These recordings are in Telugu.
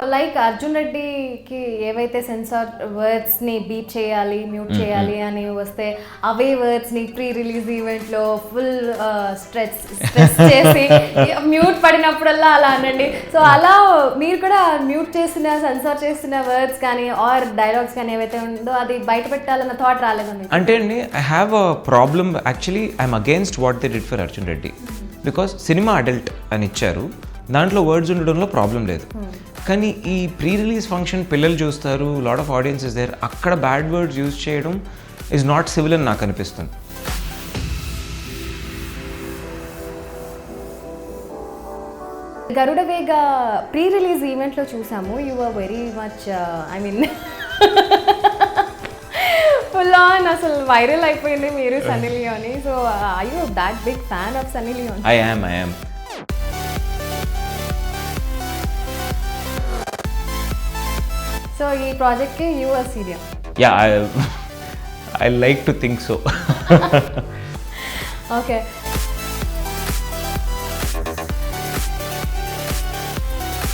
లైక్ అర్జున్ రెడ్డికి ఏవైతే సెన్సార్ వర్డ్స్ని బీప్ చేయాలి, మ్యూట్ చేయాలి అని వస్తే అవే వర్డ్స్ని ప్రీ రిలీజ్ ఈవెంట్లో ఫుల్ స్ట్రెస్ చేసి మ్యూట్ పడినప్పుడల్లా అలా అనండి. సో అలా మీరు కూడా మ్యూట్ చేసిన సెన్సార్ చేసిన వర్డ్స్ కానీ ఆర్ డైలాగ్స్ కానీ ఏవైతే ఉందో అది బయట పెట్టాలన్న థాట్ రాలేదా మీకు? అంటే అండి I have a problem actually I'm against what they did for Arjun Reddy. Because cinema adult అని ఇచ్చారు, దాంట్లో వర్డ్స్ ఉండడంలో ప్రాబ్లం లేదు. కానీ ఈ ప్రీ రిలీజ్ ఫంక్షన్ పిల్లలు చూస్తారు, lot of audience is there, అక్కడ బ్యాడ్ వర్డ్స్ యూజ్ చేయడం ఈజ్ నాట్ సివిల్ అని నాకు అనిపిస్తుంది. గరుడ వేగ ప్రీ రిలీజ్ ఈవెంట్లో చూసాము, you are very much I mean full on అసలు వైరల్ అయిపోయింది మీరు Sunny Leone. So I you that big fan of Sunny Leone? I am. So ఈ ప్రాజెక్ట్కి you are serious? Yeah, I like to think so. Okay.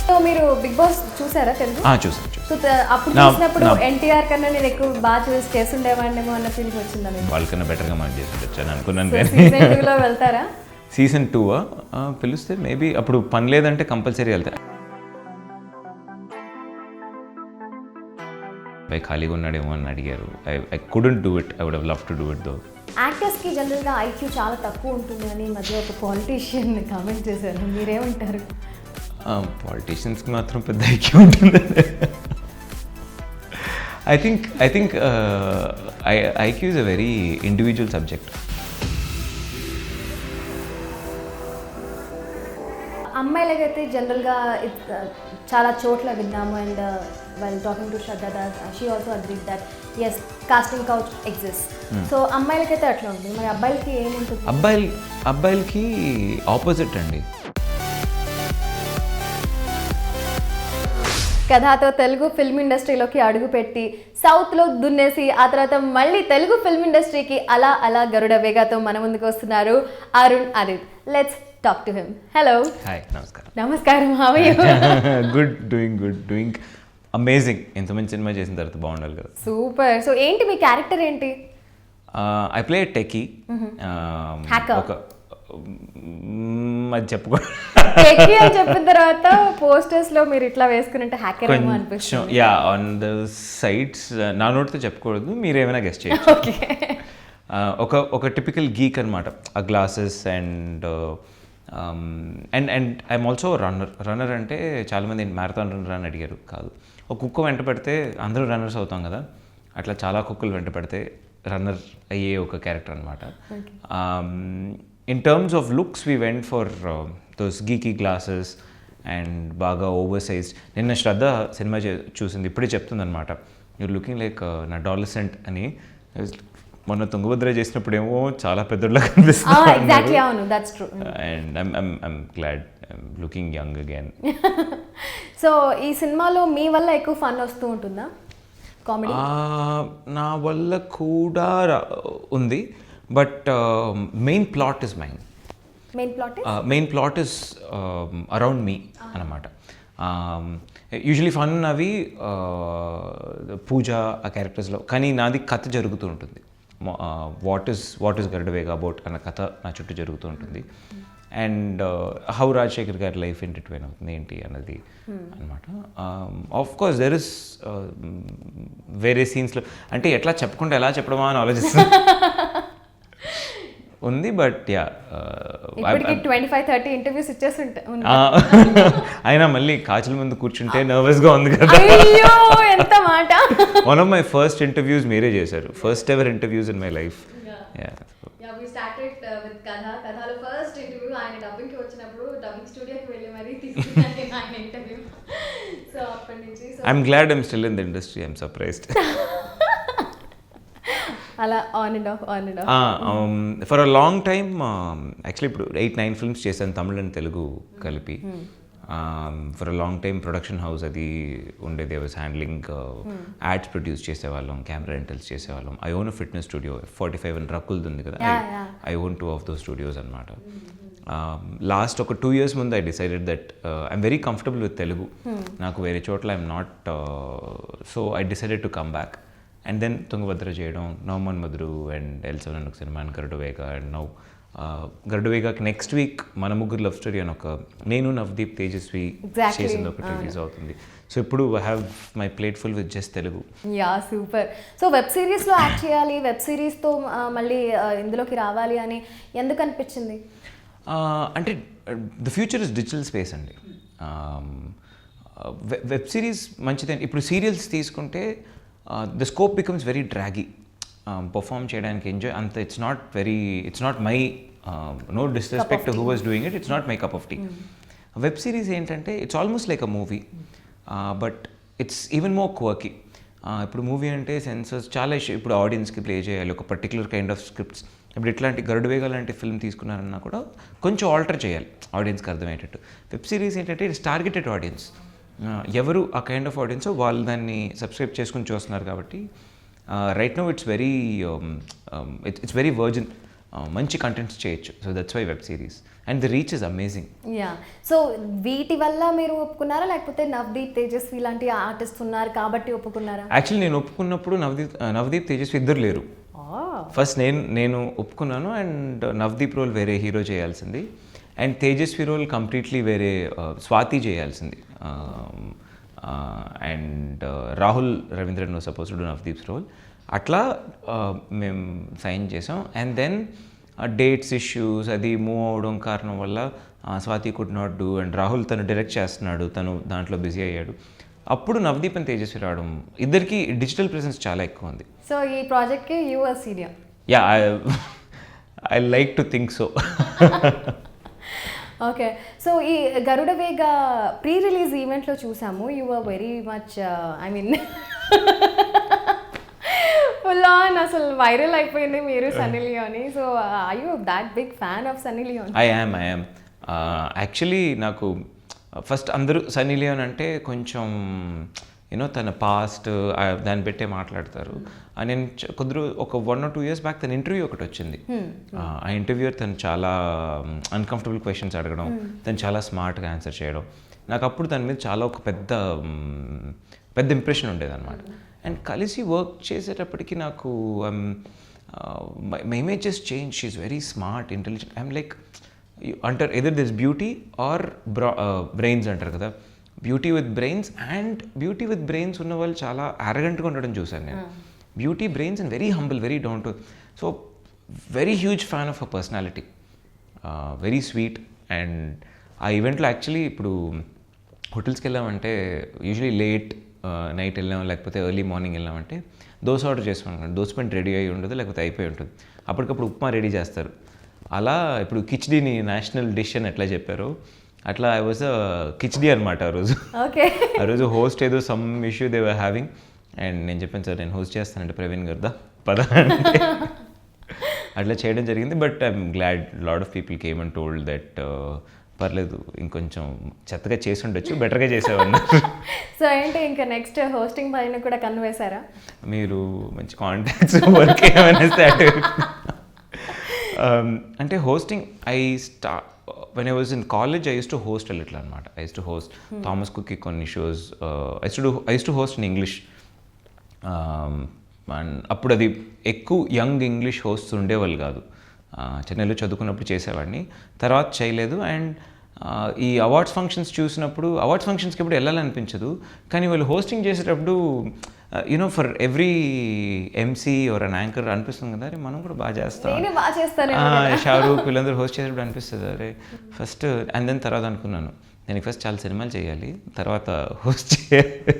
So మీరు బిగ్ బాస్ చూసారా తెలుగు? చూసాను. సో అప్పుడు చూసినప్పుడు ఎన్టీఆర్ కన్నా నేను ఎక్కువ బాగా చేస్తుండేవాడినేమో అన్న ఫీలింగ్ వచ్చిందా మీకు? వాళ్ళకన్నా బెటర్గా మనం చేసి అని అనుకున్నాను. సీజన్ 2లో వెళ్తారా? సీజన్ 2 పిలిస్తే మేబీ అప్పుడు పని లేదంటే కంపల్సరీ వెళ్తా. ఖాళీగా ఉన్నాడేమో అని అడిగారు. I couldn't do it. I would have love to do it though. యాక్టర్స్కి జనరల్గా ఐక్యూ చాలా తక్కువ ఉంటుంది అని మధ్య ఒక పాలిటీషియన్ కామెంట్ చేశారు, మీరేమంటారు? పాలిటీషియన్స్కి మాత్రం పెద్ద ఐక్యూ ఉంటుంది. I think IQ is a very individual subject. అమ్మాయిలకైతే జనరల్గా చాలా చోట్ల విన్నాము. And while talking to Shraddha Das, she also agreed that yes, casting couch exists. So అమ్మాయిలకైతే అట్లా ఉంటుంది, మరి అబ్బాయిలకి ఏముంటుంది? అబ్బాయిలకి ఆపోజిట్ అండి. కథతో తెలుగు ఫిల్మ్ ఇండస్ట్రీలోకి అడుగుపెట్టి సౌత్లో దున్నేసి ఆ తర్వాత మళ్ళీ తెలుగు ఫిల్మ్ ఇండస్ట్రీకి అలా గరుడ వేగతో మన ముందుకు వస్తున్నారు Arun Adith. Let's talk to him. Hello. Hi, నమస్కారం. నమస్కారం. How are you? Good, doing amazing. ఎంత మంచి సినిమా చేసిన తర్వాత బాగుండాలి కదా. సూపర్. సో ఏంటి మీ క్యారెక్టర్ ఏంటి? I play techie. ఒక అది చెప్పుకోండి. టెకీ అని చెప్పిన తర్వాత పోస్టర్స్ లో మీరు ఇట్లా వేసుకున్నట్టు హ్యాకర్ ఏమో అనిపిస్తుంది. యా, ఆన్ ద సైడ్స్ నా నోటితో చెప్పకూడదు, మీరు ఏమైనా గెస్ట్ చేయొచ్చు. ఓకే. ఒక టిపికల్ గీక్ అనమాట. ఆ glasses and I'm also runner. అంటే చాలామంది మ్యారథాన్ రన్నర్ అని అడిగారు. కాదు, ఒక కుక్క వెంట పెడితే అందరూ రన్నర్స్ అవుతాం కదా, అట్లా చాలా కుక్కలు వెంట పెడితే రన్నర్ అయ్యే ఒక క్యారెక్టర్ అనమాట. In terms of looks we went for those geeky glasses and బాగా ఓవర్ సైజ్డ్. నిన్న శ్రద్ధ సినిమా చూసింది, ఇప్పుడే చెప్తుంది అనమాట, యూర్ లుకింగ్ లైక్ నా అడాలసెంట్ అని. మొన్న తుంగభద్ర చేసినప్పుడు ఏమో చాలా పెద్దలా కనిపిస్తుంది. And I'm glad I'm looking young again. So ఈ సినిమాలో మీ వల్ల ఎక్కువ ఫన్ వస్తూ ఉంటుందా? కామెడీ నా వల్ల కూడా ఉంది, but main plot is mine. Main plot is around me అన్నమాట. యూజువలీ ఫన్ అవి పూజ ఆ క్యారెక్టర్స్లో, కానీ నాది కథ జరుగుతూ ఉంటుంది. వాట్ ఈస్ గరుడ వేగ అబౌట్ అన్న కథ నా చుట్టూ జరుగుతూ ఉంటుంది. అండ్ హౌ రాజశేఖర్ గారి లైఫ్ ఇంటర్ట్వైన్ అవుతుంది ఏంటి అన్నది అనమాట. ఆఫ్ కోర్స్ దెర్ ఇస్ వేరే సీన్స్లో, అంటే ఎట్లా చెప్పకుండా ఎలా చెప్పడమా అని ఆలోచిస్తాను ఉంది. బట్ యా, 25-30 ఇంటర్వ్యూస్ ఇచ్చేస్తుంటే అయినా మళ్ళీ కాచల ముందు కూర్చుంటే నర్వస్గా ఉంది కదా. ఎంత మాట. One of my first interviews మీరే చేశారు, first ever interviews in my life. కథలో ఫస్ట్ ఇంటర్వ్యూ ఆయన డబ్బింగ్కి వచ్చినప్పుడు డబ్బింగ్ స్టూడియోకి వెళ్ళి మరీ తీసుకున్నాను ఆయన ఇంటర్వ్యూ. సో అప్పటి నుంచి I'm glad I'm still in the industry. I'm surprised. అలా on and off for a long time. Actually ఇప్పుడు 8-9 ఫిల్మ్స్ చేశాను, తమిళ్ అండ్ తెలుగు కలిపి. For a long time production house అది ఉండేది. I was handling ads produce చేసేవాళ్ళం, కెమెరా రెంటల్స్ చేసేవాళ్ళం. ఐ ఓన్ ఫిట్నెస్ స్టూడియో 45 అని రక్కులది ఉంది కదా, I own 2 of those studios అనమాట. లాస్ట్ ఒక 2 years ముందు I decided that I'm very comfortable with Telugu. నాకు వేరే చోట్ల I'm not, so I decided to come back and then Tungabhadra చేయడం, నవమన్ మధురు అండ్ ఎల్7 అని ఒక సినిమా అండ్ గరుడవేగ అండ్ నౌ గరుడవేగకి నెక్స్ట్ వీక్ మన ముగ్గురు లవ్ స్టోరీ అని ఒక నేను నవదీప్ తేజస్వి చేసింది ఒకటి రిలీజ్ అవుతుంది. సో ఇప్పుడు I have my plate full with just Telugu. Yeah super. So web సిరీస్లో యాక్ట్ చేయాలి, వెబ్ సిరీస్తో మళ్ళీ ఇందులోకి రావాలి అని ఎందుకు అనిపించింది? అంటే the future is digital space అండి. వెబ్ సిరీస్ మంచిదే. ఇప్పుడు సీరియల్స్ తీసుకుంటే the scope becomes very draggy. Perform చేయడానికి ఎంజాయ్ అంత it's not my no disrespect to who was doing it, it's not my cup of tea. Web series ఏంటంటే it's almost like a movie but it's even more quirky. ఇప్పుడు మూవీ అంటే సెన్సర్స్ చాలా ఇప్పుడు ఆడియన్స్కి ప్లే చేయాలి ఒక పర్టికులర్ కైండ్ ఆఫ్ స్క్రిప్ట్స్. ఇప్పుడు ఇట్లాంటి గరుడవేగ లాంటి ఫిల్మ్ తీసుకున్నారన్నా కూడా కొంచెం ఆల్టర్ చేయాలి ఆడియన్స్కి అర్థమయ్యేటట్టు. వెబ్ సిరీస్ ఏంటంటే ఇట్స్ టార్గెటెడ్ ఆడియన్స్. ఎవరు ఆ కైండ్ ఆఫ్ ఆడియన్స్ వాళ్ళు దాన్ని సబ్స్క్రైబ్ చేసుకుని చూస్తున్నారు కాబట్టి right now it's very virgin. మంచి కంటెంట్స్ చేయొచ్చు. So that's why web series and the reach is amazing. Yeah. So వీటి వల్ల మీరు ఒప్పుకున్నారా లేకపోతే నవదీప్ తేజస్వి లాంటి ఆర్టిస్ట్ ఉన్నారు కాబట్టి ఒప్పుకున్నారా? యాక్చువల్లీ నేను ఒప్పుకున్నప్పుడు నవదీప్ తేజస్వి ఇద్దరు లేరు. ఫస్ట్ నేను ఒప్పుకున్నాను అండ్ నవదీప్ రోల్ వేరే హీరో చేయాల్సింది అండ్ తేజస్వి రోల్ కంప్లీట్లీ వేరే స్వాతి చేయాల్సింది. And Rahul Ravindran was suppose to do Navdeep's role. అట్లా మేము సైన్ చేసాం అండ్ దెన్ డేట్స్ ఇష్యూస్ అది మూవ్ అవడం కారణం వల్ల Swathi could not do and Rahul తను డైరెక్ట్ చేస్తున్నాడు, తను దాంట్లో బిజీ అయ్యాడు. అప్పుడు నవదీప్ అండ్ తేజస్వి రావడం, ఇద్దరికి డిజిటల్ ప్రెసెన్స్ చాలా ఎక్కువ ఉంది. సో ఈ ప్రాజెక్ట్కి you are senior. Yeah, I like to think so. Okay. So ఈ గరుడవేగ ప్రీ రిలీజ్ ఈవెంట్లో చూసాము, you are very much I mean full on అసలు వైరల్ అయిపోయింది మీరు Sunny Leone. So are you that big fan of Sunny Leone? I am actually నాకు ఫస్ట్ అందరూ సన్నీ లియోన్ అంటే కొంచెం యూనో తన పాస్ట్ దాన్ని పెట్టే మాట్లాడతారు. నేను ఒక 1 or 2 years బ్యాక్ తన ఇంటర్వ్యూ ఒకటి వచ్చింది. ఆ ఇంటర్వ్యూర్ తను చాలా అన్కంఫర్టబుల్ క్వశ్చన్స్ అడగడం, తను చాలా స్మార్ట్గా ఆన్సర్ చేయడం, నాకు అప్పుడు దాని మీద చాలా ఒక పెద్ద ఇంప్రెషన్ ఉండేదన్నమాట. అండ్ కలిసి వర్క్ చేసేటప్పటికి నాకు my image just change. She is very smart, intelligent. I'm like అంటారు either this beauty or brains అంటారు కదా, beauty with brains. And beauty with brains ఉన్న వాళ్ళు చాలా అరగెంట్గా ఉండడం చూశాను నేను. Beauty, brains and very humble, very down to. So very huge fan of a personality, very sweet. And ఆ ఈవెంట్లో యాక్చువల్లీ ఇప్పుడు హోటల్స్కి వెళ్ళామంటే యూజువలీ లేట్ నైట్ వెళ్ళాం లేకపోతే ఎర్లీ మార్నింగ్ వెళ్ళామంటే దోశ ఆర్డర్ చేసుకున్నాం. దోశ పిండి రెడీ అయ్యి ఉండదు లేకపోతే అయిపోయి ఉంటుంది. అప్పటికప్పుడు ఉప్మా రెడీ చేస్తారు. అలా ఇప్పుడు కిచ్డీని నేషనల్ డిష్ అని ఎట్లా చెప్పారో అట్లా ఐ వాజ్ కిచ్డీ అనమాట ఆ రోజు. ఆ రోజు హోస్ట్ ఏదో some issue they were having and నేను చెప్పాను సార్ నేను హోస్ట్ చేస్తానంటే ప్రవీణ్ గారిదా పద అంటే అట్లా చేయడం జరిగింది. But I'm glad lot of people came and told that పర్లేదు ఇంకొంచెం చెత్తగా చేసి ఉండొచ్చు, బెటర్గా చేసేవాడిని. సో ఏంటి ఇంకా నెక్స్ట్ హోస్టింగ్ పైన కూడా కన్వేసారా? మీరు మంచి కాంటాక్ట్స్ వర్క్ ఏమనేస్తే అంటే hosting when I was in college, I used to host a little anamata. I used to host Thomas Cook konni shows. I used to host in English. And అప్పుడు అది ఎక్కువ యంగ్ ఇంగ్లీష్ హోస్ట్స్ ఉండేవాళ్ళు కాదు. చెన్నైలో చదువుకున్నప్పుడు చేసేవాడిని, తర్వాత చేయలేదు. అండ్ ఈ అవార్డ్స్ ఫంక్షన్స్ చూసినప్పుడు అవార్డ్స్ ఫంక్షన్స్కి ఎప్పుడు వెళ్ళాలనిపించదు, కానీ వాళ్ళు హోస్టింగ్ చేసేటప్పుడు you know for every MC or an anchor అనిపిస్తుంది కదా, అరే మనం కూడా బాగా చేస్తాం, షారూక్ వీళ్ళందరూ హోస్ట్ చేసేటప్పుడు అనిపిస్తుంది అరే ఫస్ట్. అండ్ దెన్ తర్వాత అనుకున్నాను నేను ఫస్ట్ చాలా సినిమాలు చేయాలి, తర్వాత హోస్ట్ చేయాలి.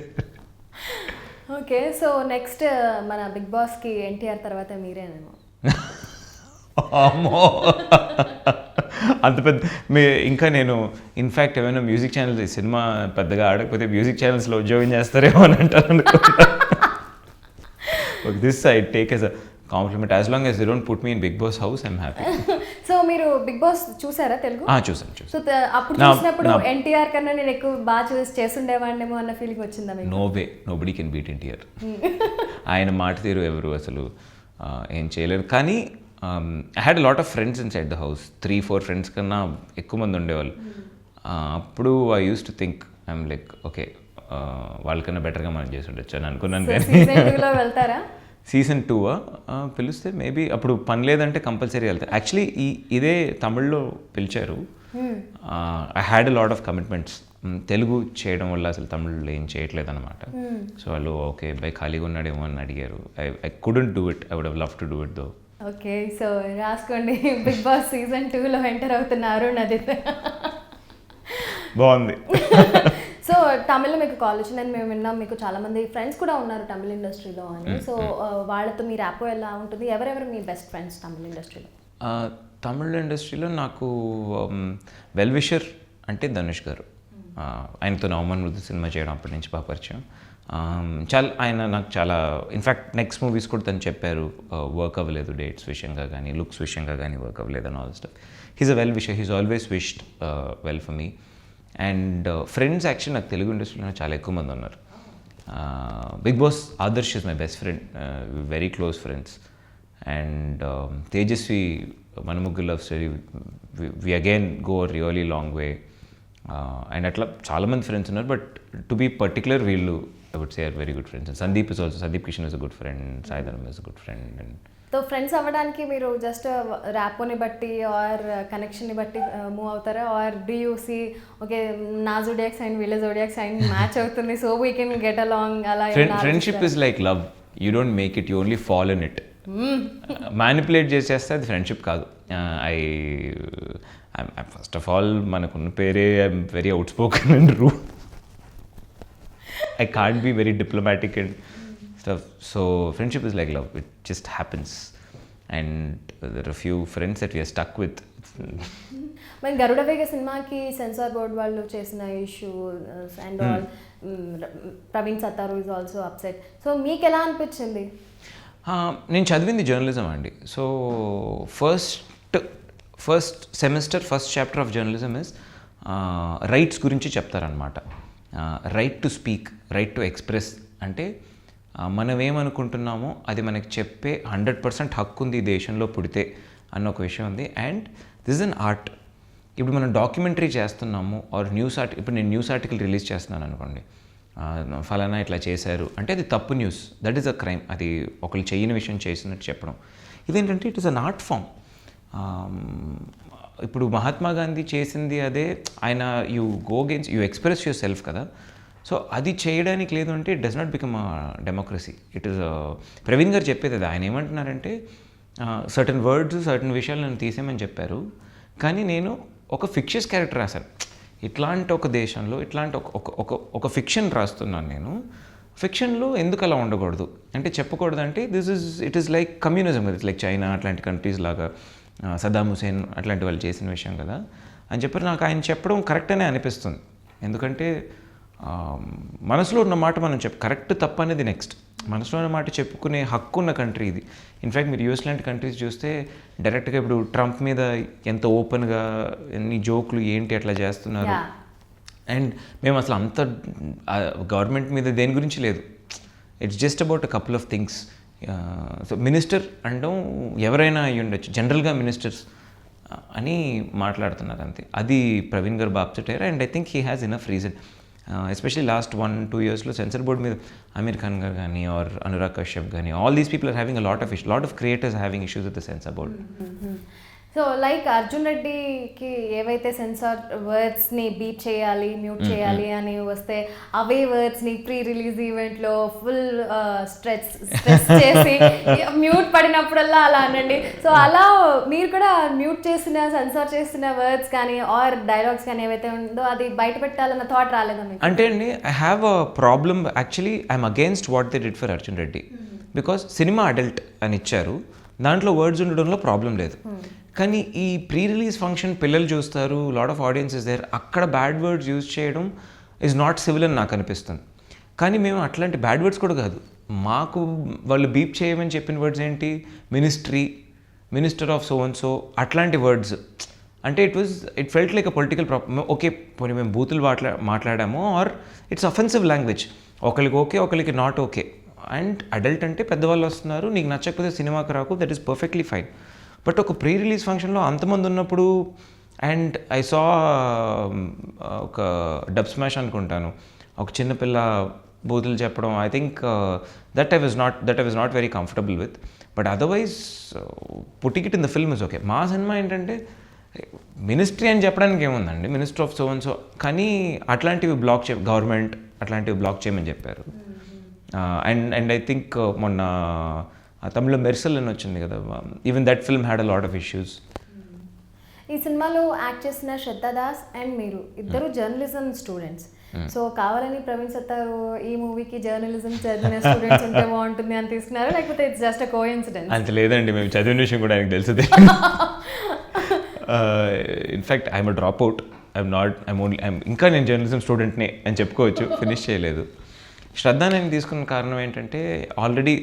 ఓకే. సో నెక్స్ట్ మన బిగ్ బాస్కి ఎన్టీఆర్ తర్వాత మీరేనేమో. అమ్మో అంత పెద్ద ఇంకా నేను ఇన్ఫ్యాక్ట్ ఏమైనా మ్యూజిక్ ఛానల్స్, ఈ సినిమా పెద్దగా ఆడకపోతే మ్యూజిక్ ఛానల్స్లో ఉద్యోగం చేస్తారేమో అని అంటారు అనుకుంటా. This I take as a compliment. As long as they don't put me in Bigg Boss house I'm happy. So మీరు బిగ్ బాస్ చూసారా తెలుగు? చూసాను. సో అప్పుడు చూసినప్పుడు ఎన్టీఆర్ కన్నా నేను ఎక్కువ బాగా చేస్తుండేవాడినేమో అన్న ఫీలింగ్ వచ్చిందా మీకు? No way, nobody can beat NTR. ఆయన మాట తీరు ఎవరు అసలు ఏం చేయలేరు. కానీ I had lot of friends inside the house 3-4 friends కన్నా ఎక్కువ మంది ఉండేవాళ్ళు. అప్పుడు I used to think I'm like okay వాళ్ళకన్నా బెటర్గా మనం చేసి ఉండొచ్చు అని అనుకున్నాను. కానీ వెళ్తారా సీజన్ 2 పిలిస్తే మేబీ అప్పుడు పని లేదంటే కంపల్సరీ వెళ్తారు. యాక్చువల్లీ ఇదే తమిళ్లో పిలిచారు. I had a lot of commitments. Telugu చేయడం వల్ల అసలు తమిళ్లో ఏం చేయట్లేదు అనమాట. సో వాళ్ళు ఓకే బై ఖాళీగా ఉన్నాడేమో అని అడిగారు. I couldn't do it. I would have love to do it though. Okay, so రాసుకోండి, బిగ్ బాస్ సీజన్ 2లో ఎంటర్ అవుతున్నారు నదిత్. బాగుంది. సో తమిళ్లో మీకు కాల్ వచ్చిందని మేము విన్నాం. మీకు చాలామంది ఫ్రెండ్స్ కూడా ఉన్నారు తమిళ ఇండస్ట్రీలో అని. సో వాళ్ళతో మీ ర్యాపో ఎలా ఉంటుంది? ఎవరెవరు మీ బెస్ట్ ఫ్రెండ్స్ తమిళ ఇండస్ట్రీలో? తమిళ ఇండస్ట్రీలో నాకు వెల్ విషర్ అంటే ధనుష్ గారు. ఆయనతో నవమన్ మృదు సినిమా చేయడం అప్పటి నుంచి బాగా పరిచయం. ఆయన నాకు చాలా ఇన్ఫ్యాక్ట్ నెక్స్ట్ మూవీస్ కూడా తను చెప్పారు వర్క్ అవ్వలేదు, డేట్స్ విషయంగా కానీ లుక్స్ విషయంగా కానీ వర్క్ అవ్వలేదు అని all stuff. He's a well wisher. He's always wished well for me. And friends actually నాకు తెలుగు ఇండస్ట్రీలో చాలా ఎక్కువ మంది ఉన్నారు. Bigg Boss Adarsh is my best friend, very close friends. And Tejaswi మన ముగ్గురు love story we again go really long way. And అట్లా చాలామంది ఫ్రెండ్స్ ఉన్నారు. బట్ టు బీ పర్టికులర్ వీళ్ళు I would say are very good friends. Sandeep is also, Sandeep Kishan is a good friend, Saidharam is a good friend. And so friends అవ్వడానికి మీరు జస్ట్ ర్యాపోని బట్టి ఆర్ కనెక్షన్ని బట్టి మూవ్ అవుతారా? Or do you see okay నా జోడియాక్ సైన్ వీళ్ళ జోడియాక్ సైన్ మ్యాచ్ అవుతుంది so we can get along అలా? Friendship is like love. You don't make it, you only fall in it. Manipulate చేసేస్తే అది ఫ్రెండ్షిప్ కాదు. ఫస్ట్ ఆఫ్ ఆల్ మనకున్న పేరే I'm very outspoken and rude. I can't be very diplomatic and stuff. So friendship is like love. It just happens. And there are a few friends that we are stuck with. మరి గరుడ వేగ సినిమాకి సెన్సార్ బోర్డ్ వాళ్ళు చేసిన issue and all, Praveen Sattaru is also upset. So మీకు ఎలా అనిపించింది? నేను చదివింది జర్నలిజం అండి. So first semester first chapter of journalism is rights గురించి చెప్తారనమాట. Right to speak, right to express అంటే మనం ఏమనుకుంటున్నామో అది మనకి చెప్పే 100% హక్కు ఉంది ఈ దేశంలో పుడితే అన్న ఒక విషయం ఉంది. And this is an art. ఇప్పుడు మనం డాక్యుమెంటరీ చేస్తున్నాము ఆర్ ఇప్పుడు నేను న్యూస్ ఆర్టికల్ రిలీజ్ చేస్తున్నాను అనుకోండి, ఫలానా ఇట్లా చేశారు అంటే అది తప్పు news, that is a crime. అది ఒకళ్ళు చేయని విషయం చేసినట్టు చెప్పడం. ఇదేంటంటే it is an art form. ఇప్పుడు మహాత్మా గాంధీ చేసింది అదే. ఆయన you go against, you express your self కదా. సో అది చేయడానికి లేదు అంటే it does not become a democracy. It is Praveen garu చెప్పేది అది. ఆయన ఏమంటున్నారంటే సర్టన్ వర్డ్స్ సర్టన్ విషయాలు నన్ను తీసేయమని చెప్పారు, కానీ నేను ఒక ఫిక్షస్ క్యారెక్టర్ రాశాను. ఇట్లాంటి ఒక దేశంలో ఇట్లాంటి ఒక ఫిక్షన్ రాస్తున్నాను నేను. ఫిక్షన్లో ఎందుకు అలా ఉండకూడదు అంటే చెప్పకూడదు అంటే ఇట్ ఈస్ లైక్ కమ్యూనిజం కదా. ఇట్స్ లైక్ చైనా అట్లాంటి కంట్రీస్ లాగా, సద్దాం హుసేన్ అట్లాంటి వాళ్ళు చేసిన విషయం కదా అని చెప్పి నాకు ఆయన చెప్పడం కరెక్ట్ అనే అనిపిస్తుంది. ఎందుకంటే మనసులో ఉన్న మాట మనం కరెక్ట్ తప్పు అనేది నెక్స్ట్. మనసులో ఉన్న మాట చెప్పుకునే హక్కు ఉన్న కంట్రీ ఇది. ఇన్ఫ్యాక్ట్ మీరు యూఎస్ లాంటి కంట్రీస్ చూస్తే డైరెక్ట్గా ఇప్పుడు ట్రంప్ మీద ఎంత ఓపెన్గా ఎన్ని జోకులు ఏంటి అట్లా చేస్తున్నారు. అండ్ మేము అసలు అంత గవర్నమెంట్ మీద దేని గురించి లేదు. It's just about a couple of things. So minister అనడం ఎవరైనా అయ్యి ఉండొచ్చు, జనరల్గా మినిస్టర్స్ అని మాట్లాడుతున్నారు అంతే. అది ప్రవీణ్ గారు బాగా అప్సెట్ అయ్యారు. And I think he has enough reason. Especially last 1-2 yearsలో సెన్సర్ బోర్డ్ మీద అమీర్ ఖాన్ గారు కానీ ఆర్ అనురాగ్ కశ్యప్ కానీ all these people are having a lot of creators having issues with the censor board. So like Arjun రెడ్డికి ఏవైతే సెన్సార్ వర్డ్స్ని బీప్ చేయాలి, మ్యూట్ చేయాలి అని వస్తే అవే వర్డ్స్ని ప్రీ రిలీజ్ ఈవెంట్లో ఫుల్ స్ట్రెస్ చేసి మ్యూట్ పడినప్పుడల్లా అలా అనండి. సో అలా మీరు కూడా మ్యూట్ చేసిన సెన్సార్ చేసిన వర్డ్స్ కానీ ఆర్ డైలాగ్స్ కానీ ఏవైతే ఉందో అది బయట పెట్టాలన్న థాట్ రాలేదా మీకు? అంటే అండి I have a problem. Actually I'm against what they did for Arjun Reddy. Because cinema adult అని ఇచ్చారు, దాంట్లో వర్డ్స్ ఉండడంలో ప్రాబ్లం లేదు. కానీ ఈ ప్రీ రిలీజ్ ఫంక్షన్ పిల్లలు చూస్తారు, లాట్ ఆఫ్ ఆడియన్సెస్ దేర్, అక్కడ బ్యాడ్ వర్డ్స్ యూజ్ చేయడం ఈజ్ నాట్ సివిల్ అని నాకు అనిపిస్తుంది. కానీ మేము అట్లాంటి బ్యాడ్ వర్డ్స్ కూడా కాదు, మాకు వాళ్ళు బీప్ చేయమని చెప్పిన వర్డ్స్ ఏంటి, minister of so and so అట్లాంటి వర్డ్స్. అంటే it felt like a political problem. Okay పోనీ మేము బూతులు మాట్లాడాము ఆర్ ఇట్స్ అఫెన్సివ్ లాంగ్వేజ్. ఒకరికి ఓకే, ఒకరికి నాట్ ఓకే. అండ్ అడల్ట్ అంటే పెద్దవాళ్ళు వస్తున్నారు, నీకు నచ్చకపోతే సినిమాకి రాకు, that is perfectly fine. But ఒక ప్రీ రిలీజ్ ఫంక్షన్లో అంతమంది ఉన్నప్పుడు అండ్ ఐ సా ఒక డబ్ స్మాష్ అనుకుంటాను, ఒక చిన్నపిల్ల బూతులు చెప్పడం. I think that I was not very comfortable with. But otherwise putting it in the film is okay. మా సినిమా ఏంటంటే మినిస్ట్రీ అని చెప్పడానికి ఏముందండి, minister of so and so, కానీ అట్లాంటివి బ్లాక్ గవర్నమెంట్ అట్లాంటివి బ్లాక్ చేయమని చెప్పారు. అండ్ ఐ థింక్ మొన్న తమిళలో మెర్సల్ అని వచ్చింది కదా, even that film had a lot of issues. ఈ సినిమాలో యాక్ట్ చేసిన శ్రద్ధా దాస్ అండ్ మీరు ఇద్దరు జర్నలిజం స్టూడెంట్స్. సో కావాలని ప్రవీణ్ సత్తారు ఈ మూవీకి జర్నలిజం చదివిన స్టూడెంట్స్ ఉంటే బాగుంటుంది అని తీసుకున్నారు, లేకపోతే ఇట్స్ జస్ట్ అ కోఇన్సిడెన్స్? అంత లేదండి, మేము చదివిన విషయం కూడా ఆయనకు తెలుసు. In fact I'm drop out. ఇంకా నేను జర్నలిజం స్టూడెంట్నే అని చెప్పుకోవచ్చు, ఫినిష్ చేయలేదు. శ్రద్ధ నేను తీసుకున్న కారణం ఏంటంటే ఆల్రెడీ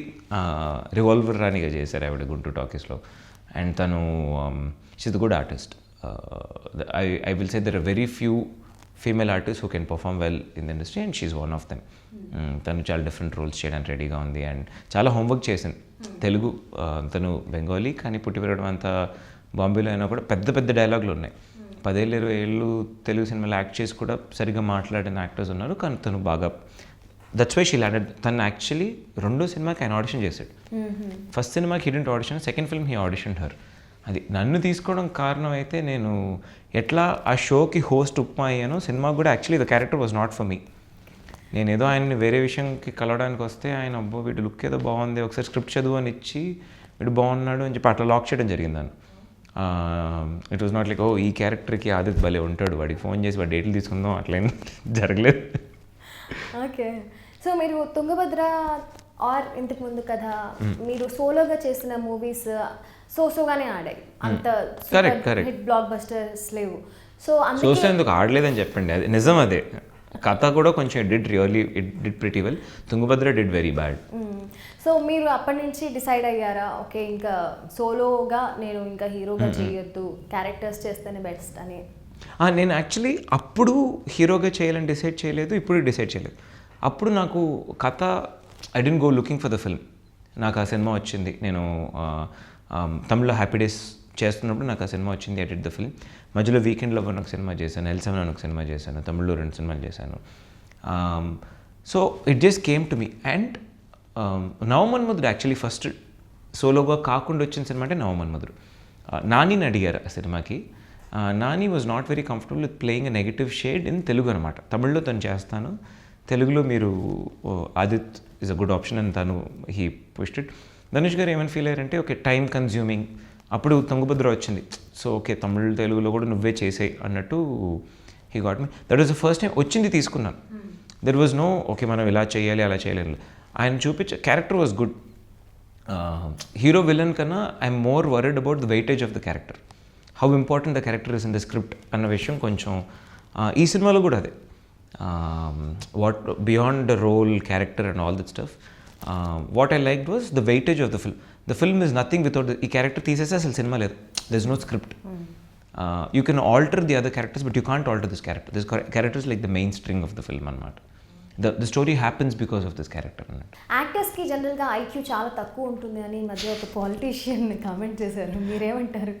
రివాల్వర్ రాణిగా చేశారు ఆవిడ గుంటూరు టాకీస్లో, అండ్ తను she's a good artist. I will say there are very few female artist who can perform well in the industry and she's one of them. తను చాలా డిఫరెంట్ రోల్స్ చేయడానికి రెడీగా ఉంది అండ్ చాలా హోంవర్క్ చేసింది. తెలుగు, తను బెంగాలీ కానీ పుట్టి పెరగడం అంతా బాంబేలో అయినా కూడా పెద్ద పెద్ద డైలాగులు ఉన్నాయి. 10-20 ఏళ్ళు తెలుగు సినిమాలో యాక్ట్ చేసి కూడా సరిగ్గా మాట్లాడిన యాక్టర్స్ ఉన్నారు, కానీ తను బాగా దట్స్ వై షీ ల్యాండెడ్. తను యాక్చువల్లీ 2వ సినిమాకి ఆయన ఆడిషన్ చేశాడు. ఫస్ట్ సినిమాకి he didn't audition, second film he audition her. అది నన్ను తీసుకోవడం కారణం అయితే నేను ఎట్లా ఆ షోకి హోస్ట్ ఉప్మా అయ్యానో సినిమాకి కూడా actually the character was not for me. నేను ఏదో ఆయన్ని వేరే విషయంకి కలవడానికి వస్తే ఆయన అబ్బో వీడు లుక్ ఏదో బాగుంది, ఒకసారి స్క్రిప్ట్ చదువు అని ఇచ్చి వీడు బాగున్నాడు అని చెప్పి అట్లా లాక్ చేయడం జరిగింది నన్ను. ఇట్ వాజ్ నాట్ లైక్ ఓ ఈ క్యారెక్టర్కి ఆదిత్ భలే ఉంటాడు, వాడికి ఫోన్ చేసి వాడి డేట్లు తీసుకుందాం, అట్లయినా జరగలేదు. ఓకే. సో మీరు తుంగభద్ర ఆర్ ఇంతకు ముందు కదా మీరు సోలోగా చేసిన మూవీస్ సోగానే ఆడాయి, అంత హిట్ బ్లాక్ బస్టర్స్ లేవు. సో ఎందుకు ఆడలేదని చెప్పండి, అది నిజం. అదే కథ కూడా కొంచెం it did pretty well. Tungabhadra did very bad. So మీరు అప్పటి నుంచి డిసైడ్ అయ్యారా ఓకే ఇంకా సోలోగా నేను ఇంకా హీరోగా చేయొద్దు, క్యారెక్టర్స్ చేస్తేనే బెస్ట్ అని? నేను యాక్చువల్లీ అప్పుడు హీరోగా చేయాలని డిసైడ్ చేయలేదు, ఇప్పుడు డిసైడ్ చేయలేదు. అప్పుడు నాకు కథ I didn't go looking for the film. నాకు ఆ సినిమా వచ్చింది, నేను తమిళ్లో హ్యాపీ డేస్ చేస్తున్నప్పుడు నాకు ఆ సినిమా వచ్చింది. I did the film. మధ్యలో వీకెండ్లో ఒక సినిమా చేశాను, L7 అని ఒక సినిమా చేశాను, తమిళ్లో 2 సినిమాలు చేశాను. So it just came to me. And Navamanmadhudu actually first సోలోగా కాకుండా వచ్చిన సినిమా అంటే నవమన్మధుడు. నానిని అడిగారు ఆ సినిమాకి. Nani was not very comfortable with playing a negative shade in Telugu అనమాట. తమిళ్లో తను చేస్తాను, తెలుగులో మీరు Aadit is a good option అని తను హీ పుష్డ్ ఇట్. ధనుష్ గారు ఏమైనా ఫీల్ అయ్యారంటే ఓకే టైం కన్జ్యూమింగ్, అప్పుడు తుంగభద్ర వచ్చింది, సో ఓకే తమిళ్ తెలుగులో కూడా నువ్వే చేసేయి అన్నట్టు he got me. That was the first time వచ్చింది తీసుకున్నాను. దెర్ వాజ్ నో ఓకే మనం ఇలా చేయాలి అలా చేయాలి. ఆయన చూపించే character was good. Hero villain కన్నా I'm more worried about the weightage of the character, how important the character is in the script అన్న విషయం కొంచెం ఈ సినిమాలో కూడా అదే. What beyond the role character and all that stuff, what I liked was the weightage of the film. The film is nothing without ఈ క్యారెక్టర్ తీసేస్తే అసలు సినిమా లేదు. There is no script. You can alter the other characters but you can't alter this character. This character is like the main string of the film అనమాట. The story happens because of this character అన్నట్టు. యాక్టర్స్కి జనరల్గా ఐక్యూ చాలా తక్కువ ఉంటుంది అని ఈ మధ్య ఒక పాలిటీషియన్ కామెంట్ చేశారు, మీరేమంటారు?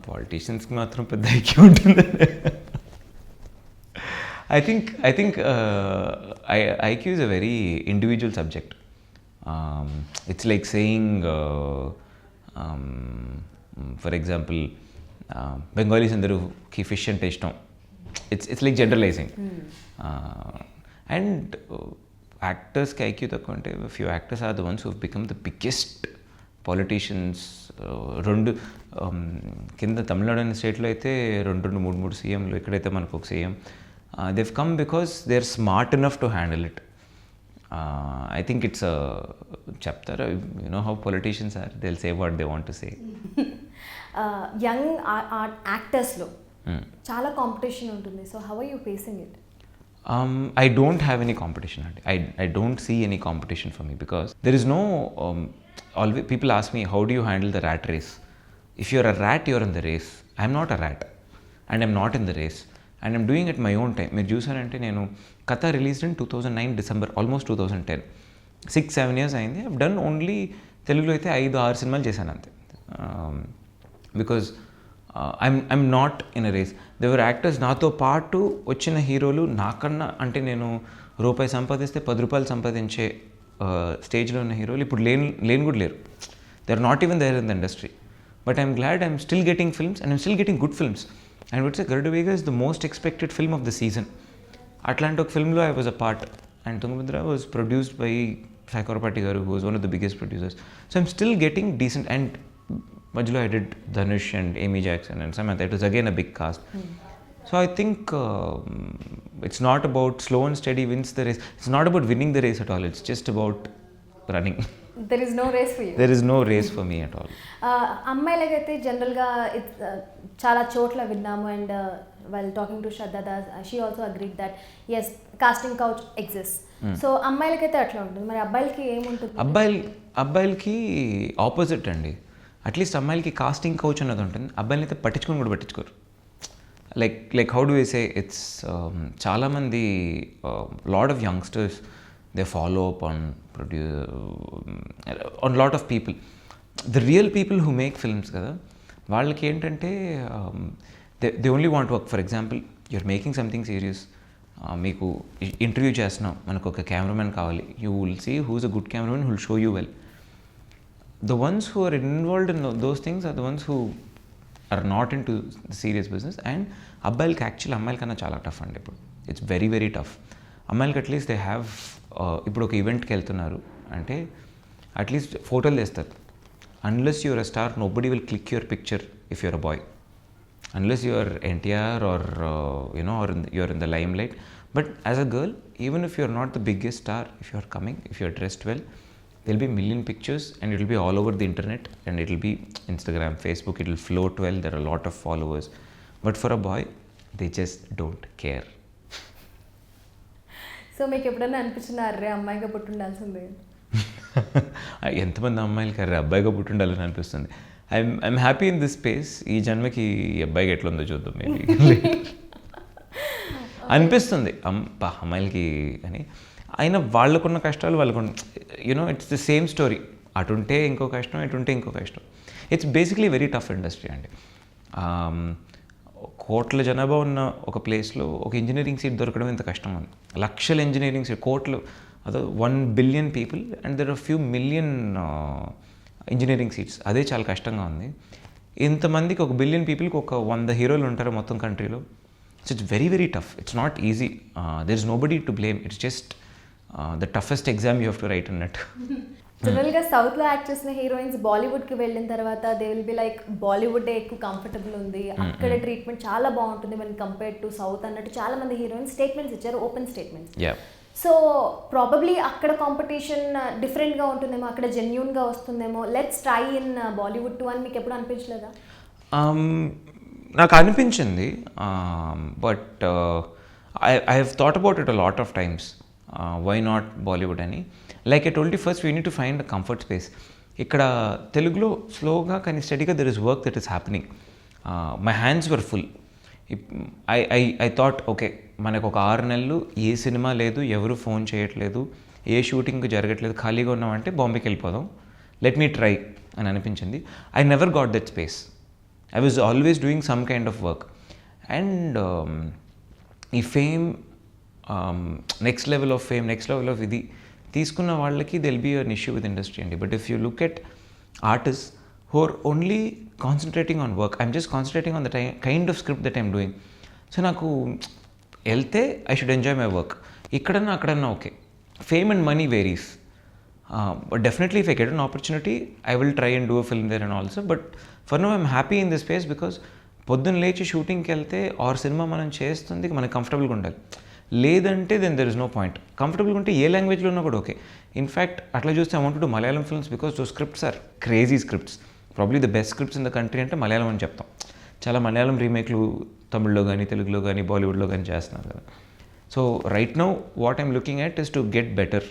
పాలిటీషియన్స్కి మాత్రం పెద్ద ఐక్యూ ఉంటుంది. I think IQ is a very individual subject. It's like saying, for example, Bengalis andaruki fish ante ishtam. It's like generalizing. And actors ki IQ takku ante a few actors are the ones who have become the biggest politicians. రెండు కింద తమిళనాడు అనే స్టేట్లో అయితే 2-3 సీఎంలు, ఇక్కడైతే మనకు ఒక CM. They've come because they're smart enough to handle it. I think it's a chapter. You know how politicians are. They'll say what they want to say. Young యాక్టర్స్లో చాలా కాంపిటీషన్ ఉంటుంది. So how are you facing it? I don't have any competition. I don't see any competition for me because there is no always people ask me how do you handle the rat race. If you're a rat, you're in the race. I'm not a rat and I'm not in the race. And I'm doing it my own time. మీరు చూసారంటే నేను Katha released in 2009 December, almost 2010, 6-7 years అయింది. ఐవ్ డన్ ఓన్లీ తెలుగులో అయితే 5-6 సినిమాలు చేశాను అంతే. Because I'm not in a race. The other actors నాతో పాటు వచ్చిన హీరోలు నాకన్నా, అంటే నేను రూపాయి సంపాదిస్తే 10 రూపాయలు సంపాదించే స్టేజ్లో ఉన్న హీరోలు ఇప్పుడు లేని కూడా లేరు. They are not even there in the industry. But I'm glad I'm still getting films and I'm still getting good films. And would say Garuda Vega is the most expected film of the season. అట్లాంటి ఒక ఫిల్మ్లో I was a part. And Tungabhadra was produced by Sai Korapati గారు, who was one of the biggest producers. So I'm still getting decent. And మధ్యలో I did Dhanush and Amy Jackson and Samantha. It was again a big cast. So I think it's not about slow and steady wins the race. It's not about winning the race at all. It's just about running. There is no race for you. There is no race for me at all. అమ్మాయిలకైతే జనరల్గా చాలా చోట్ల విన్నాము. And while talking to Shraddha, she also agreed that yes, casting couch exists. So అమ్మాయిలకైతే అట్లా ఉంటుంది. మరి అబ్బాయిలకి ఏముంటుంది? అబ్బాయిలకి ఆపోజిట్ అండి. అట్లీస్ట్ అమ్మాయిలకి కాస్టింగ్ కౌచ్ అన్నది ఉంటుంది. అబ్బాయిలని అయితే పట్టించుకోరు. Like how do I say, it's చాలామంది lot of youngsters, they follow up on lot of people. The real people who make films కదా, వాళ్ళకి ఏంటంటే they only want work. For example, you're making something serious, మీకు ఇంటర్వ్యూ చేస్తున్నాం, మనకు ఒక కెమెరామెన్ కావాలి. You will see who's a good cameraman who will show you well. The ones who are involved in those things are the ones who are not into the serious business. And అబ్బాయిలకి యాక్చువల్లీ అమ్మాయిల కన్నా చాలా టఫ్ అండి ఇప్పుడు. It's very very tough. అమ్మాయిలకి అట్లీస్ట్ దే హ్యావ్, ఇప్పుడు ఒక ఈవెంట్కి వెళ్తున్నారు అంటే అట్లీస్ట్ ఫోటోలు తీస్తారు. Unless you're a star, nobody will click your picture if you're a boy, unless you're NTR or or you're in the limelight. But as a girl, even if you're not the biggest star, if you're coming, if you're dressed well, there'll be a million pictures and it'll be all over the internet and it'll be Instagram, Facebook, it'll float well, there are a lot of followers. But for a boy, they just don't care. So మీకు ఎప్పుడైనా అనిపించినారే అమ్మాయిగా పుట్టుండాల్సిందే? ఎంతమంది అమ్మాయిలకి అరే అబ్బాయిగా పుట్టుండాలని అనిపిస్తుంది. I'm happy in this space. ఈ జన్మకి ఈ అబ్బాయికి ఎట్లా ఉందో చూద్దాం. మేబీ అనిపిస్తుంది అమ్మాయిలకి అని. అయినా వాళ్ళకున్న కష్టాలు వాళ్ళకున్న, ఇట్స్ ద సేమ్ స్టోరీ. అటుంటే ఇంకో కష్టం, ఇటుంటే ఇంకో కష్టం. It's basically very tough industry అండి. కోట్ల జనాభా ఉన్న ఒక ప్లేస్లో ఒక ఇంజనీరింగ్ సీట్ దొరకడం ఇంత కష్టం ఉంది. లక్షల ఇంజనీరింగ్ సీట్, కోట్లు, అదే 1 billion people and there are few million engineering seats. అదే చాలా కష్టంగా ఉంది. ఇంతమందికి 1 billion పీపుల్కి ఒక 100 హీరోలు ఉంటారు మొత్తం కంట్రీలో. So it's very very tough. It's not easy. There is nobody to blame. It's just the toughest exam you have to right అన్నట్టు. జనరల్గా సౌత్లో యాక్ట్ చేసిన హీరోయిన్స్ బాలీవుడ్కి వెళ్ళిన తర్వాత they will be like Bollywood ఎక్కువ కంఫర్టబుల్ ఉంది, అక్కడ ట్రీట్మెంట్ చాలా బాగుంటుంది when compared to సౌత్ అన్నట్టు చాలా మంది హీరోయిన్స్ స్టేట్మెంట్స్ ఇచ్చారు, ఓపెన్ స్టేట్మెంట్స్. సో ప్రాబబ్లీ అక్కడ కాంపిటీషన్ డిఫరెంట్గా ఉంటుందేమో, అక్కడ జెన్యూన్గా వస్తుందేమో, let's try in Bollywood to అని మీకు ఎప్పుడు అనిపించలేదా? నాకు అనిపించింది. But I have thought about it a lot of times. Why not Bollywood అని. Like I told you, first we need to find a comfort space. ఇక్కడ తెలుగులో స్లోగా కానీ steady there is work that is happening. My hands were full. I thought okay, మనకు ఒక 6 నెలలు ఏ సినిమా లేదు, ఎవరు ఫోన్ చేయట్లేదు, ఏ షూటింగ్ జరగట్లేదు, ఖాళీగా ఉన్నామంటే బాంబేకి వెళ్ళిపోదాం, లెట్ మీ ట్రై అని అనిపించింది. I never got that space. I was always doing some kind of work. And ఈ fame, next level of fame, next level of ఇది తీసుకున్న వాళ్ళకి they'll be an issue with industry అండి. But if you look at artist who are only concentrating on work, I'm just concentrating on the kind of script that I'm doing. So నాకు వెళ్తే I should enjoy my work. ఇక్కడన్నా అక్కడన్నా okay. Fame and money varies. But definitely if I get an opportunity, I will try and do a film there and also. But for now I'm happy in this space because పొద్దున్న లేచి షూటింగ్కి వెళ్తే ఆర్ సినిమా మనం చేస్తుంది మనకి కంఫర్టబుల్గా ఉండాలి. లేదంటే then there is no point. కంఫర్టబుల్గా ఉంటే ఏ లాంగ్వేజ్లో ఉన్నా కూడా ఓకే. ఇన్ఫ్యాక్ట్ అట్లా చూస్తే I want to do Malayalam films because those scripts are crazy scripts. Probably the best scripts in the country అంటే మలయాళం అని చెప్తాం. చాలా మలయాళం రీమేక్లు తమిళ్లో కానీ తెలుగులో కానీ బాలీవుడ్లో కానీ చేస్తున్నారు కదా. So right now what I'm looking at is to get better.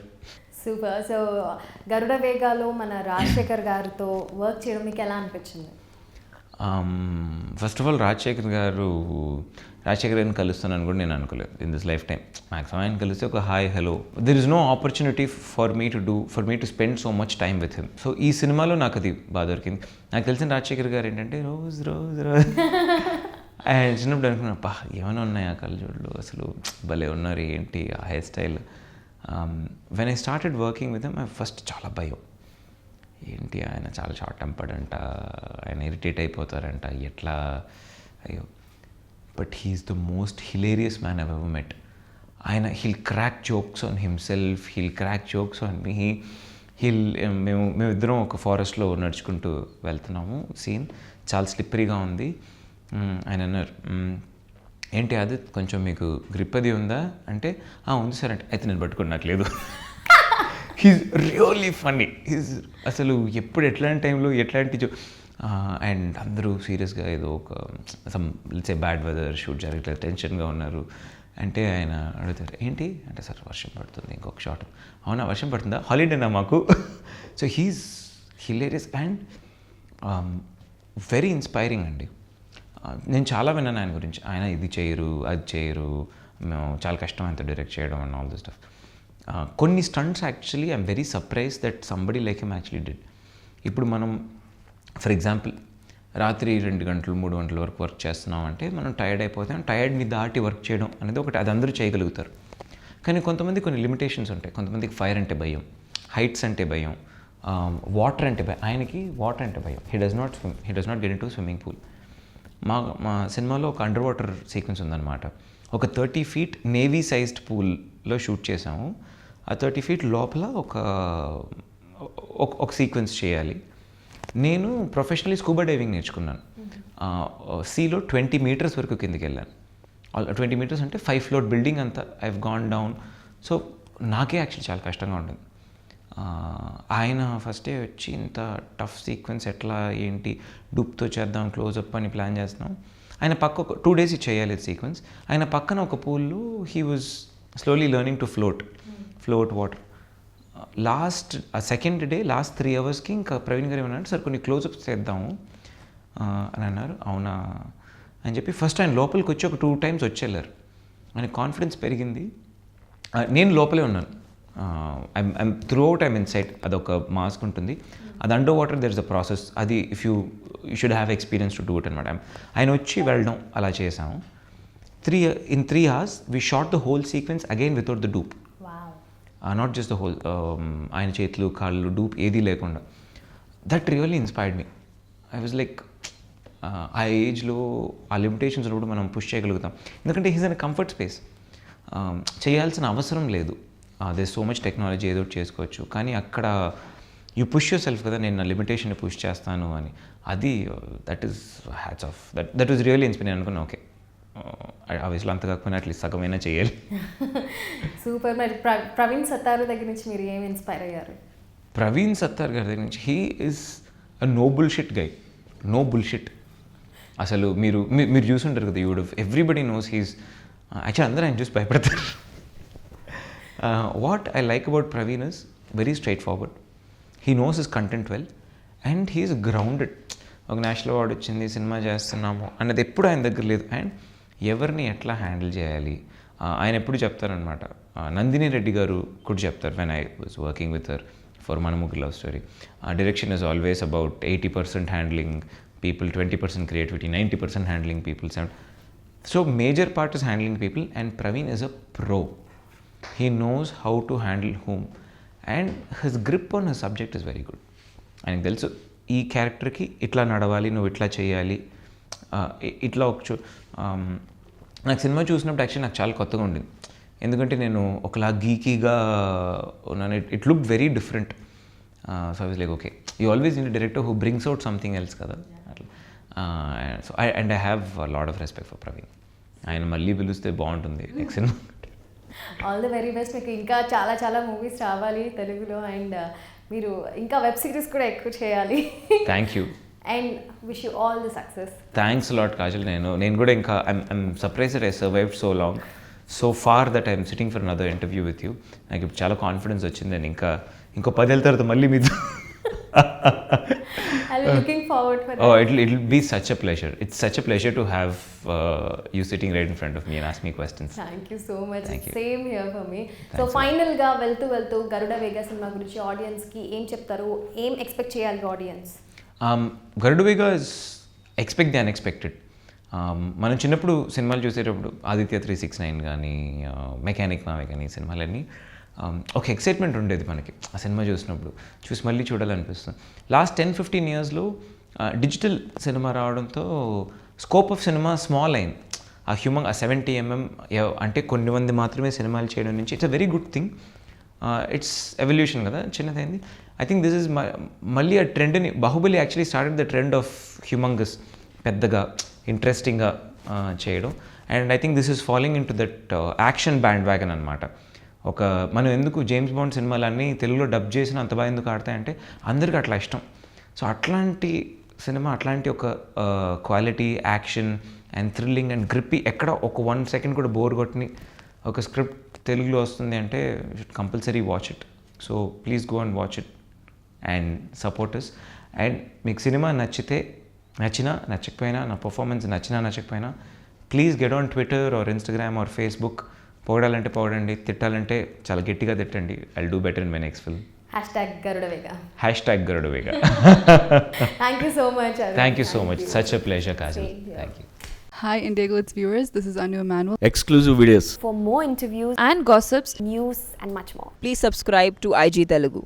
Super. So Garuda వేగాలో మన రాజశేఖర్ గారితో వర్క్ చేయడం మీకు ఎలా అనిపించింది? ఫస్ట్ ఆఫ్ ఆల్ రాజశేఖర్ గారిని కలుస్తానని కూడా నేను అనుకోలేదు in this life time. Maximum ఆయన కలిస్తే ఒక hi hello. There is no opportunity for me to spend so much time with him. So ఈ సినిమాలో నాకు అది బాగా దొరికింది. నాకు తెలిసిన రాజశేఖర్ గారు ఏంటంటే రోజ్ అండ్ చిన్నప్పుడు అనుకున్నా పా ఏమైనా ఉన్నాయి ఆ కళ్ళజోళ్ళు, అసలు భలే ఉన్నారు ఏంటి ఆ hair style. When I started working with him first చాలా భయం, ఏంటి ఆయన చాలా షార్ట్ టెంపర్డ్ అంట, ఆయన ఇరిటేట్ అయిపోతారంట, ఎట్లా అయ్యో. But he's the most hilarious man I've ever met. ఆయన he'll crack jokes on himself, he'll crack jokes on me. మేమిద్దరం ఒక ఫారెస్ట్లో నడుచుకుంటూ వెళ్తున్నాము, సీన్ చాలా స్లిప్పరీగా ఉంది. ఆయన అన్నారు, ఏంటి అది కొంచెం మీకు గ్రిప్ అది ఉందా అంటే, ఉంది సార్ అంటే, అయితే నేను పట్టుకున్నట్లేదు. He's really funny. అసలు ఎప్పుడు ఎట్లాంటి టైంలో ఎట్లాంటి అండ్ అందరూ సీరియస్గా ఏదో ఒక సే బ్యాడ్ వెదర్ షూట్ జరగట్లేదు, టెన్షన్గా ఉన్నారు అంటే ఆయన అడుగుతారు ఏంటి అంటే, సార్ వర్షం పడుతుంది ఇంకొక షాట్. అవునా వర్షం పడుతుందా, హాలిడేనా మాకు. So he's hilarious and very inspiring అండి. నేను చాలా విన్నాను ఆయన గురించి, ఆయన ఇది చేయరు అది చేయరు, మేము చాలా కష్టం ఆయనతో డైరెక్ట్ చేయడం అండ్ ఆల్ దిస్ స్టఫ్. కొన్ని stunts actually I'm very surprise that somebody like him actually did. ఇప్పుడు మనం ఫర్ ఎగ్జాంపుల్ రాత్రి 2 గంటలు 3 గంటల వరకు వర్క్ చేస్తున్నాం అంటే మనం టైర్డ్ అయిపోతాం. టైర్డ్ని దాటి వర్క్ చేయడం అనేది ఒకటి, అది అందరూ చేయగలుగుతారు. కానీ కొంతమంది కొన్ని లిమిటేషన్స్ ఉంటాయి. కొంతమందికి ఫైర్ అంటే భయం, హైట్స్ అంటే భయం, వాటర్ అంటే భయం. ఆయనకి వాటర్ అంటే భయం. He does not get in to swimming pool. మా సినిమాలో ఒక అండర్ వాటర్ సీక్వెన్స్ ఉందన్నమాట. ఒక 30 feet నేవీ సైజ్డ్ పూల్లో షూట్ చేసాము. ఆ 30 feet లోపల ఒక సీక్వెన్స్ చేయాలి. నేను ప్రొఫెషనలీ స్కూబా డైవింగ్ నేర్చుకున్నాను. సీలో 20 meters వరకు కిందకి వెళ్ళాను. 20 meters అంటే 5 floor బిల్డింగ్ అంతా I have gone down. So నాకే యాక్చువల్లీ చాలా కష్టంగా ఉంటుంది. ఆయన ఫస్టే వచ్చి ఇంత టఫ్ సీక్వెన్స్ ఎట్లా ఏంటి డూప్తో చేద్దాం క్లోజప్ అని ప్లాన్ చేస్తున్నాం. ఆయన పక్క ఒక 2 days చేయాలి సీక్వెన్స్. ఆయన పక్కన ఒక పూల్లో he was slowly learning to float water. Second day last 3 hours ఇంకా ప్రవీణ్ గారు ఏమన్నారు, సార్ కొన్ని క్లోజప్స్ చేద్దాము అని అన్నారు. అవునా అని చెప్పి ఫస్ట్ ఆయన లోపలికి వచ్చి ఒక 2 times వచ్చి వెళ్ళారు. ఆయన కాన్ఫిడెన్స్ పెరిగింది. నేను లోపలే ఉన్నాను. I'm throughout I'm inside. అదొక మాస్క్ ఉంటుంది, అది underwater there is a process. అది if you should have experience to do it అనమాట. ఆయన వచ్చి వెళ్ళడం అలా చేసాము. in 3 hours we shot the whole sequence again without the dupe. Not just the whole ఆయన చేతులు కాళ్ళు డూప్ ఏదీ లేకుండా. That really inspired me. I was like ఆ ఏజ్లో ఆ లిమిటేషన్స్ కూడా మనం పుష్ చేయగలుగుతాం. ఎందుకంటే హీస్ అన్ కంఫర్ట్ స్పేస్. చేయాల్సిన అవసరం లేదు. దే సో మచ్ టెక్నాలజీ ఏదో చేసుకోవచ్చు. కానీ అక్కడ యూ పుష్ యూర్ సెల్ఫ్ కదా, నేను నా లిమిటేషన్ని పుష్ చేస్తాను అని. అది that is hats off. That was really inspire. అనుకున్నా ఓకే ఆ వయసులో అంత కాకపోయినా అట్లీస్ట్ సగమైనా చేయాలి. సూపర్. మరి ప్రవీణ్ సత్తారు దగ్గర నుంచి మీరు ఏమి ఇన్స్పైర్ అయ్యారు? ప్రవీణ్ సత్తార్ గారి దగ్గర నుంచి he is a no bullshit guy. No bullshit. అసలు మీరు చూసుంటారు కదా, ఎవ్రీబడి నోస్ హీస్. యాక్చువల్లీ అందరూ ఆయన చూసి భయపడతారు. What I like about Praveen is very straight forward. He knows his content well and he is grounded. ఒక నేషనల్ అవార్డు వచ్చింది, సినిమా చేస్తున్నాము అన్నది ఎప్పుడు ఆయన దగ్గర లేదు. అండ్ ఎవరిని ఎట్లా హ్యాండిల్ చేయాలి ఆయన ఎప్పుడు చెప్తారనమాట. నందిని రెడ్డి గారు కూడా చెప్తారు when I was working with her for మన ముగ్గురు love story. Direction is always about 80% handling people, 20% creativity, 90% handling people. So major part is handling people and Praveen is a pro. He knows how to handle whom and his grip on his subject is very good. ఆయనకు తెలుసు ఈ క్యారెక్టర్కి ఇట్లా నడవాలి, నువ్వు ఇట్లా చేయాలి, ఇట్లా నాకు సినిమా చూసినప్పుడు యాక్చువల్లీ నాకు చాలా కొత్తగా ఉండింది. ఎందుకంటే నేను ఒకలా గీకీగా ఉన్నాను. It look very different. So I was like okay, you always need director who brings out something else కదా అట్లా. So I have lot of respect for Praveen. ఆయన మళ్ళీ పిలిస్తే బాగుంటుంది next cinema. All the very best. మీకు ఇంకా చాలా చాలా మూవీస్ రావాలి తెలుగులో అండ్ మీరు ఇంకా వెబ్ సిరీస్ కూడా ఎక్కువ చేయాలి. Thank you and wish you all the success. Thanks lot Kajal. నేను కూడా ఇంకా I'm surprised I survived so long, so far that I'm sitting for another interview with you. నాకు ఇప్పుడు చాలా కాన్ఫిడెన్స్ వచ్చింది. నేను ఇంకో 10 ఏళ్ళ తర్వాత మళ్ళీ మీతో I'll be looking forward for that. Oh, it'll be such a pleasure. It's such a pleasure to have you sitting right in front of me and ask me questions. Thank you so much. Thank you. Same here for me. So Thanks. ఫైనల్గా వెళ్తూ గరుడ వేగ సినిమా గురించి ఆడియన్స్కి ఏం చెప్తారు, ఏం ఎక్స్పెక్ట్ చేయాలి audience? Garudavega is expect the unexpected. మనం చిన్నప్పుడు సినిమాలు చూసేటప్పుడు ఆదిత్య 369 కానీ మెకానిక్ మావే కానీ సినిమాలన్నీ ఒక ఎక్సైట్మెంట్ ఉండేది మనకి ఆ సినిమా చూసినప్పుడు, చూసి మళ్ళీ చూడాలనిపిస్తుంది. లాస్ట్ 10-15 ఇయర్స్లో డిజిటల్ సినిమా రావడంతో స్కోప్ ఆఫ్ సినిమా స్మాల్ అయింది. ఆ 70 mm అంటే కొన్ని మంది మాత్రమే సినిమాలు చేయడం నుంచి it's a very good thing. It's evolution కదా, చిన్నదైంది. ఐ థింక్ దిస్ ఇస్ మళ్ళీ ఆ ట్రెండ్ని, Baahubali actually started the trend of humongous, పెద్దగా ఇంట్రెస్టింగ్గా చేయడం. And I think this is following into that action bandwagon అనమాట. ఒక మనం ఎందుకు జేమ్స్ బాండ్ సినిమాలన్నీ తెలుగులో డబ్ చేసిన అంత బాగా ఎందుకు ఆడతాయంటే అందరికీ అట్లా ఇష్టం. సో అట్లాంటి సినిమా, అట్లాంటి ఒక quality, action and thrilling and grippy, ఎక్కడ ఒక 1 సెకండ్ కూడా బోర్ కొట్టని ఒక స్క్రిప్ట్ తెలుగులో వస్తుంది అంటే compulsory watch it. So please go and watch it and support us. And మీకు సినిమా నచ్చకపోయినా, నా పర్ఫార్మెన్స్ నచ్చకపోయినా, please get on Twitter or Instagram or Facebook. పొగడాలంటే పొగడండి, తిట్టాలంటే చాలా గట్టిగా తిట్టండి. I'll do better in my next film. #Garudavega. #Garudavega. Thank you so much, Arun. Thank you so much. Such a pleasure, Kajal. Same here. Thank you. Hi Indigo It's viewers, this is Anu Emanuel. Exclusive videos. For more interviews, and gossips, news and much more. please subscribe to IG Telugu.